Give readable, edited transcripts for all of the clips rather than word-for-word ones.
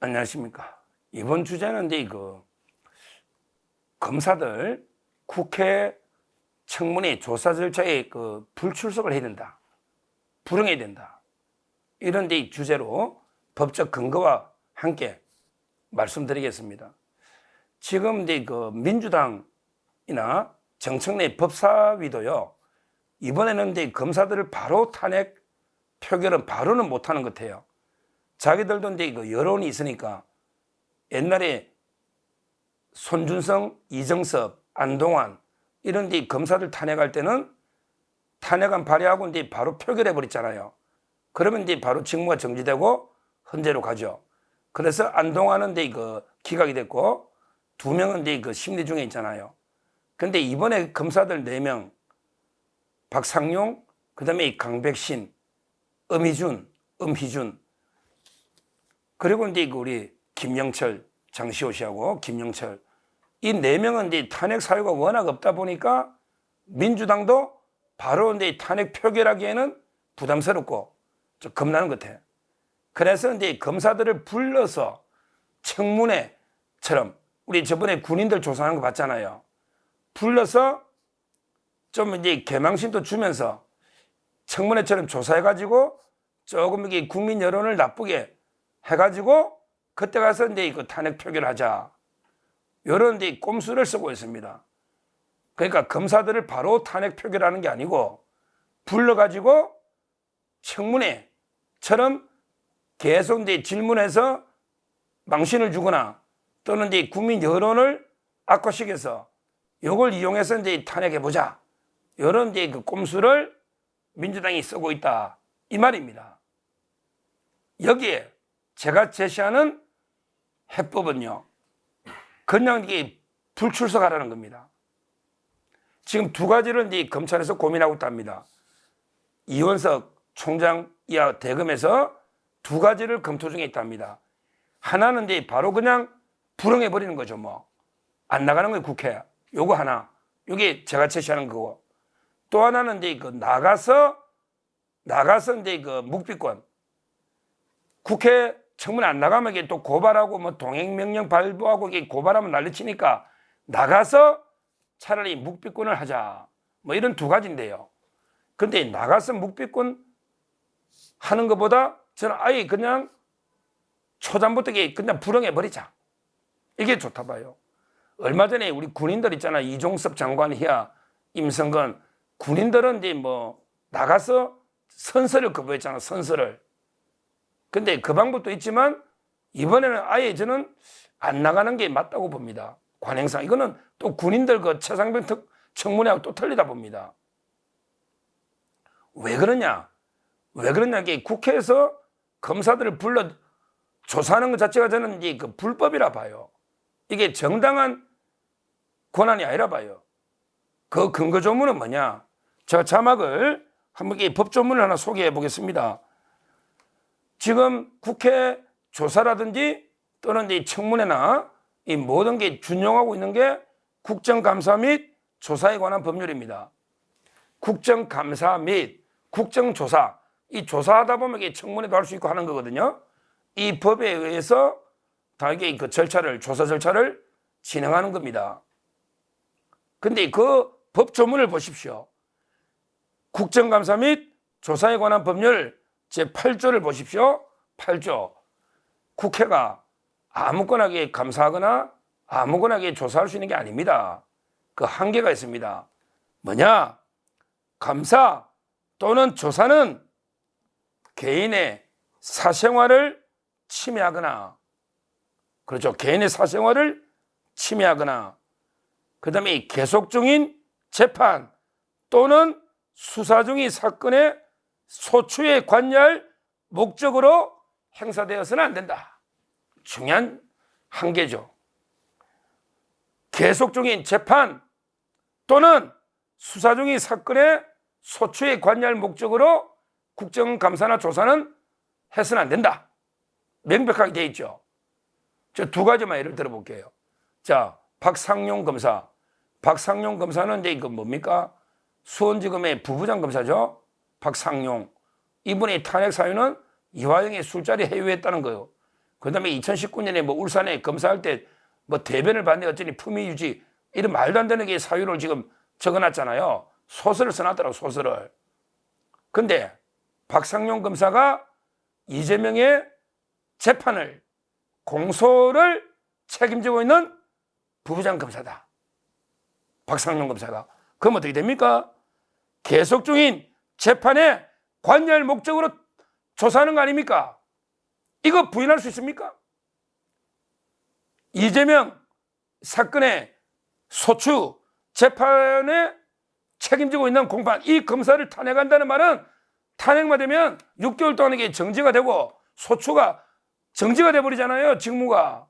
안녕하십니까. 이번 주제는 검사들 국회 청문회 조사 절차에 불출석을 해야 된다. 불응해야 된다. 이런 주제로 법적 근거와 함께 말씀드리겠습니다. 지금 민주당이나 정청래 법사위도요, 이번에는 검사들을 바로 탄핵 표결은 바로는 못하는 것 같아요. 자기들도 여론이 있으니까 옛날에 손준성, 이정섭, 안동환 이런 검사들 탄핵할 때는 탄핵안 발의하고 바로 표결해 버렸잖아요. 그러면 바로 직무가 정지되고 헌재로 가죠. 그래서 안동환은 기각이 됐고 2명은 심리 중에 있잖아요. 근데 이번에 검사들 4명, 박상용, 그다음에 강백신, 엄희준, 그리고 우리 김영철, 장시호 씨하고 김영철, 이 4명은 탄핵 사유가 워낙 없다 보니까 민주당도 바로 탄핵 표결하기에는 부담스럽고 좀 겁나는 것 같아요. 그래서 검사들을 불러서 청문회처럼 우리 저번에 군인들 조사하는 거 봤잖아요. 불러서 좀 개망신도 주면서 청문회처럼 조사해가지고 조금 국민 여론을 나쁘게 해가지고 그때 가서 탄핵 표결하자. 이런 꼼수를 쓰고 있습니다. 그러니까 검사들을 바로 탄핵 표결하는 게 아니고 불러가지고 청문회처럼 계속 질문해서 망신을 주거나 또는 국민 여론을 악화시켜서 이걸 이용해서 탄핵해보자. 이런 꼼수를 민주당이 쓰고 있다. 이 말입니다. 여기에 제가 제시하는 해법은요, 그냥 불출석하라는 겁니다. 지금 2가지를 검찰에서 고민하고 있답니다. 이원석 총장 이하 대검에서 2가지를 검토 중에 있답니다. 하나는 바로 그냥 불응해버리는 거죠. 안 나가는 거예요, 국회. 요거 하나. 이게 제가 제시하는 거고. 또 하나는 나가서 묵비권. 국회 청문회 안 나가면 이게 또 고발하고 동행명령 발부하고 이게 고발하면 난리치니까 나가서 차라리 묵비권을 하자. 이런 2가지인데요. 근데 나가서 묵비권 하는 것보다 저는 아예 그냥 초반부터 그냥 불응해버리자. 이게 좋다 봐요. 얼마 전에 우리 군인들 있잖아. 이종섭 장관 이하 임성근 군인들은 나가서 선서를 거부했잖아. 선서를. 근데 그 방법도 있지만 이번에는 아예 저는 안 나가는 게 맞다고 봅니다. 관행상. 이거는 또 군인들 최상병 청문회하고 또 틀리다 봅니다. 왜 그러냐? 이게 국회에서 검사들을 불러 조사하는 것 자체가 저는 불법이라 봐요. 이게 정당한 권한이 아니라 봐요. 그 근거 조문은 뭐냐? 제가 자막을 한번 법 조문을 하나 소개해 보겠습니다. 지금 국회 조사라든지 또는 청문회나 이 모든 게 준용하고 있는 게 국정감사 및 조사에 관한 법률입니다. 국정감사 및 국정조사, 이 조사하다 보면 이게 청문회도 할 수 있고 하는 거거든요. 이 법에 의해서 다 이게 조사 절차를 진행하는 겁니다. 근데 그 법 조문을 보십시오. 국정감사 및 조사에 관한 법률 제8조를 보십시오. 8조. 국회가 아무거나 감사하거나 아무거나 조사할 수 있는 게 아닙니다. 그 한계가 있습니다. 뭐냐? 감사 또는 조사는 개인의 사생활을 침해하거나, 그렇죠. 개인의 사생활을 침해하거나, 그 다음에 계속 중인 재판 또는 수사 중인 사건의 소추에 관여할 목적으로 행사되어서는 안 된다. 중요한 한계죠. 계속 중인 재판 또는 수사 중인 사건의 소추에 관여할 목적으로 국정감사나 조사는 해서는 안 된다. 명백하게 되어 있죠. 저 2가지만 예를 들어볼게요. 자, 박상용 검사. 박상용 검사는 이거 뭡니까? 수원지검의 부부장 검사죠. 박상용. 이분의 탄핵 사유는 이화영의 술자리 해유했다는 거예요. 그다음에 2019년에 뭐 울산에 검사할 때 뭐 대변을 받네 어쩌니 품위 유지 이런 말도 안 되는 게 사유를 지금 적어놨잖아요. 소설을 써놨더라고, 소설을. 근데 박상용 검사가 이재명의 재판을 공소를 책임지고 있는 부부장 검사다, 박상용 검사가. 그럼 어떻게 됩니까? 계속 중인 재판에 관여할 목적으로 조사하는 거 아닙니까? 이거 부인할 수 있습니까? 이재명 사건의 소추 재판에 책임지고 있는 공판, 이 검사를 탄핵한다는 말은 탄핵만 되면 6개월 동안 이게 정지가 되고 소추가 정지가 돼버리잖아요, 직무가.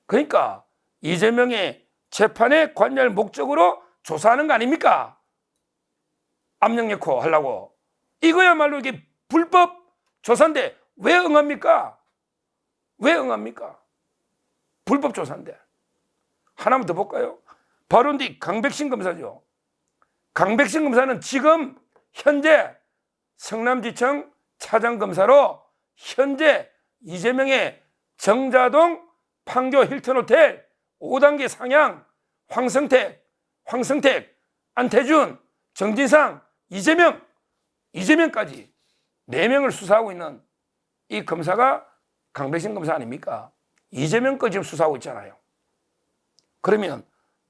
그러니까 이재명의 재판에 관여할 목적으로 조사하는 거 아닙니까? 압력넣고 하려고. 이거야말로 이게 불법 조사인데 왜 응합니까? 왜 응합니까? 불법 조사인데. 하나만 더 볼까요? 바로 뒤 강백신 검사죠. 강백신 검사는 지금 현재 성남지청 차장검사로 현재 이재명의 정자동 판교 힐튼호텔 5단계 상향 황성택, 안태준, 정진상, 이재명까지 4명을 수사하고 있는 이 검사가 강백신 검사 아닙니까? 이재명 거 지금 수사하고 있잖아요. 그러면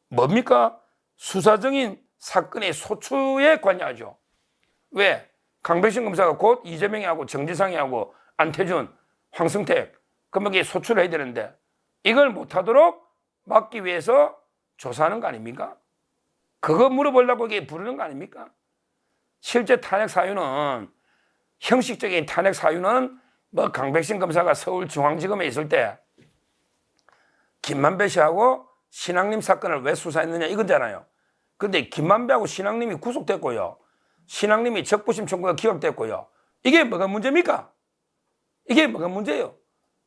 뭡니까? 수사 중인 사건의 소추에 관여하죠. 왜? 강백신 검사가 곧 이재명이하고 정진상이하고 안태준, 황성택 그러면 이게 소추를 해야 되는데 이걸 못하도록 막기 위해서 조사하는 거 아닙니까? 그거 물어보려고 이게 부르는 거 아닙니까? 실제 탄핵 사유는, 형식적인 탄핵 사유는 뭐 강백신 검사가 서울중앙지검에 있을 때 김만배 씨하고 신앙님 사건을 왜 수사했느냐 이거잖아요. 그런데 김만배하고 신앙님이 구속됐고요, 신앙님이 적부심 청구가 기각됐고요. 이게 뭐가 문제입니까? 이게 뭐가 문제예요?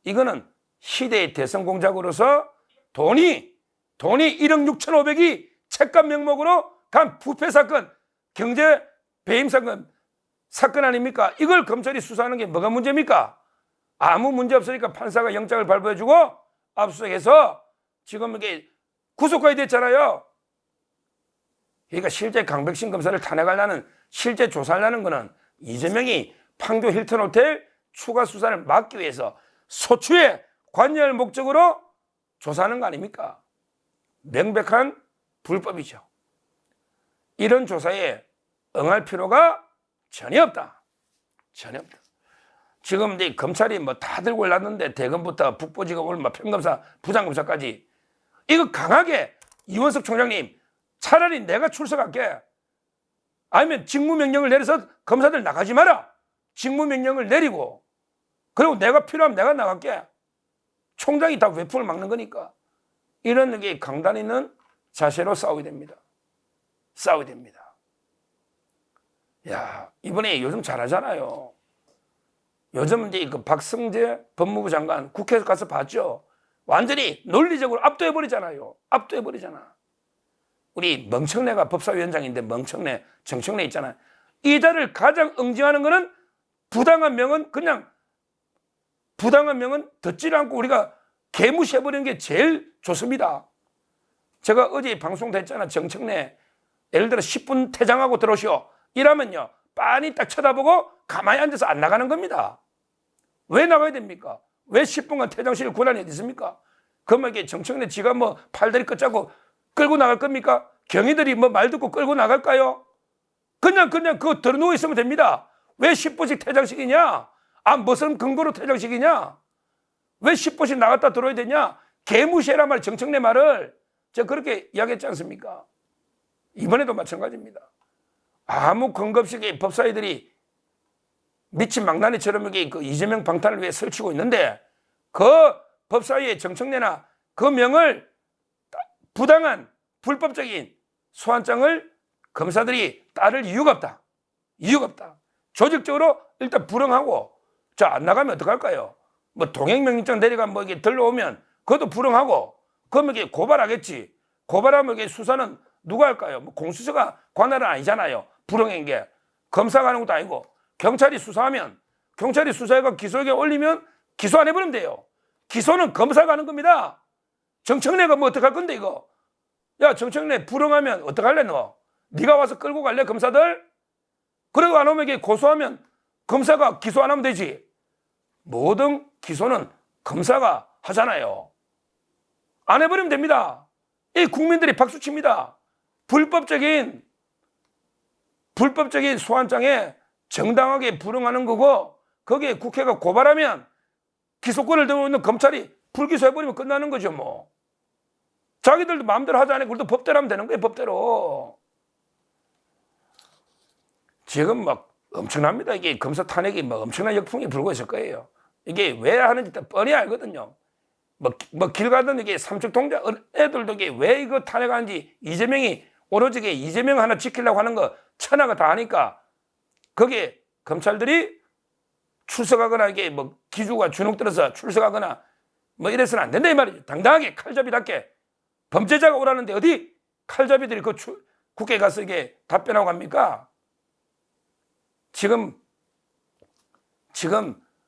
이거는 시대의 대선 공작으로서 돈이 1억 6,500이 책감 명목으로 간 부패 사건, 경제 배임 사건 아닙니까? 이걸 검찰이 수사하는 게 뭐가 문제입니까? 아무 문제 없으니까 판사가 영장을 발부해주고 압수수색해서 지금 이게 구속까지 됐잖아요. 그러니까 실제 강백신 검사를 탄핵하려는, 실제 조사하려는 거는 이재명이 판교 힐튼 호텔 추가 수사를 막기 위해서 소추에 관여할 목적으로 조사하는 거 아닙니까? 명백한 불법이죠. 이런 조사에 응할 필요가 전혀 없다. 전혀 없다. 지금 이제 검찰이 뭐 다 들고 올랐는데 대검부터 북부지검 오늘 평검사, 부장검사까지 이거 강하게 이원석 총장님 차라리 내가 출석할게. 아니면 직무명령을 내려서 검사들 나가지 마라. 직무명령을 내리고 그리고 내가 필요하면 내가 나갈게. 총장이 다 외풍을 막는 거니까. 이런 게 강단 있는 자세로 싸워야 됩니다. 싸워야 됩니다. 야, 이번에 요즘 잘하잖아요. 요즘 이제 그 박성재 법무부 장관 국회에서 가서 봤죠. 완전히 논리적으로 압도해버리잖아요. 압도해버리잖아. 우리 멍청래가 법사위원장인데 멍청래, 정청래 있잖아요. 이자를 가장 응징하는 거는 부당한 명은 그냥 부당한 명은 듣지를 않고 우리가 개무시해버리는 게 제일 좋습니다. 제가 어제 방송도 했잖아. 정청래 예를 들어 10분 퇴장하고 들어오시오. 이러면요 빤히 딱 쳐다보고 가만히 앉아서 안 나가는 겁니다. 왜 나가야 됩니까? 왜 10분간 퇴장실 권한이 어디 있습니까? 그러면 이게 정청래 지가 뭐 팔다리 끝자고 끌고 나갈 겁니까? 경위들이 뭐 말 듣고 끌고 나갈까요? 그냥 그거 들어누워 있으면 됩니다. 왜 10분씩 퇴장시키냐? 아, 무슨 근거로 퇴장시키냐? 왜 10분씩 나갔다 들어야 되냐? 개무시해라 말, 정청래 말을. 제가 그렇게 이야기했지 않습니까? 이번에도 마찬가지입니다. 아무 근거 없이 법사위들이 미친 망나니처럼 이렇게 그 이재명 방탄을 위해 설치고 있는데 그 법사위의 정청래나 그 명을 부당한 불법적인 소환장을 검사들이 따를 이유가 없다. 이유가 없다. 조직적으로 일단 불응하고 자, 안 나가면 어떡할까요? 뭐 동행명령장 내려가 뭐 이게 들러오면 그것도 불응하고 그러면 이게 고발하겠지. 고발하면 이게 수사는 누가 할까요? 뭐 공수처가 관할은 아니잖아요. 불응한 게 검사가 하는 것도 아니고 경찰이 수사하면 경찰이 수사해가 기소에 올리면 기소 안 해버리면 돼요. 기소는 검사가 하는 겁니다. 정청래가 뭐 어떡할 건데 이거. 야, 정청래 불응하면 어떡할래 너? 네가 와서 끌고 갈래 검사들? 그래도 안 오면 고소하면 검사가 기소 안 하면 되지. 모든 기소는 검사가 하잖아요. 안 해버리면 됩니다. 이 국민들이 박수칩니다. 불법적인 소환장에 정당하게 불응하는 거고 거기에 국회가 고발하면 기소권을 들고 있는 검찰이 불기소해버리면 끝나는 거죠 뭐. 자기들도 마음대로 하지 않아요. 그래도 법대로 하면 되는 거예요. 법대로. 지금 막 엄청납니다. 이게 검사 탄핵이 뭐 엄청난 역풍이 불고 있을 거예요. 이게 왜 하는지 뻔히 알거든요. 뭐 길 가던 이게 삼척동자 애들도 이게 왜 이거 탄핵하는지 이재명이 오로지 이재명 하나 지키려고 하는 거 천하가 다 하니까 거기에 검찰들이 출석하거나 이게 뭐 기주가 주눅 들어서 출석하거나 뭐 이래서는 안 된다 이 말이죠. 당당하게 칼잡이답게 범죄자가 오라는데 어디 칼잡이들이 국회에 가서 이게 답변하고 갑니까? 지금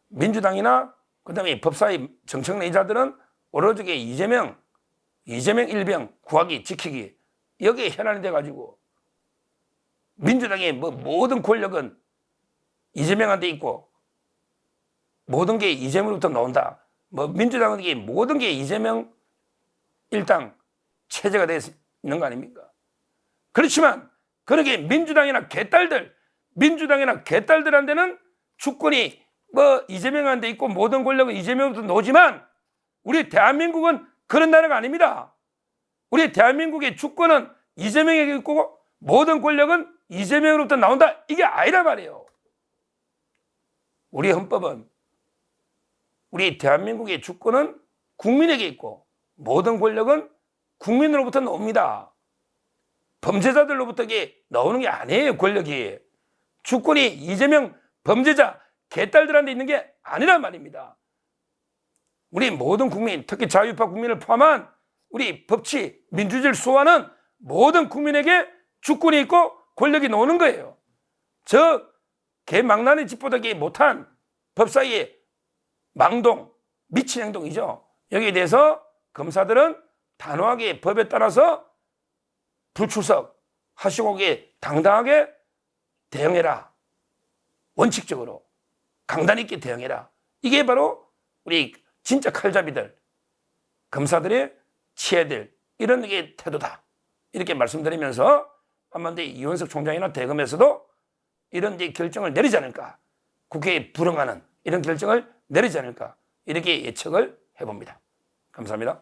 민주당이나 그다음에 법사위 정청래 이자들은 오로지 이재명 일병 구하기 지키기 여기에 현안이 돼가지고 민주당의 뭐 모든 권력은 이재명한테 있고 모든 게 이재명으로부터 나온다. 뭐 민주당은 이게 모든 게 이재명 일당 체제가 되어 있는 거 아닙니까? 그렇지만 그러게 민주당이나 개딸들한테는 주권이 뭐 이재명한테 있고 모든 권력은 이재명으로부터 나오지만 우리 대한민국은 그런 나라가 아닙니다. 우리 대한민국의 주권은 이재명에게 있고 모든 권력은 이재명으로부터 나온다. 이게 아니란 말이에요. 우리 헌법은 우리 대한민국의 주권은 국민에게 있고 모든 권력은 국민으로부터 나옵니다. 범죄자들로부터 이게 나오는 게 아니에요. 권력이. 주권이 이재명 범죄자 개딸들한테 있는 게 아니란 말입니다. 우리 모든 국민, 특히 자유파 국민을 포함한 우리 법치, 민주주의를 수호하는 모든 국민에게 주권이 있고 권력이 나오는 거예요. 저 개망나니 집보다 못한 법사위의 망동, 미친 행동이죠. 여기에 대해서 검사들은 단호하게 법에 따라서 불출석 하시고 당당하게 대응해라. 원칙적으로 강단 있게 대응해라. 이게 바로 우리 진짜 칼잡이들, 검사들의 취해야 될 이런 태도다. 이렇게 말씀드리면서 아마 이원석 총장이나 대검에서도 이런 결정을 내리지 않을까. 국회에 불응하는 이런 결정을 내리지 않을까. 이렇게 예측을 해봅니다. 감사합니다.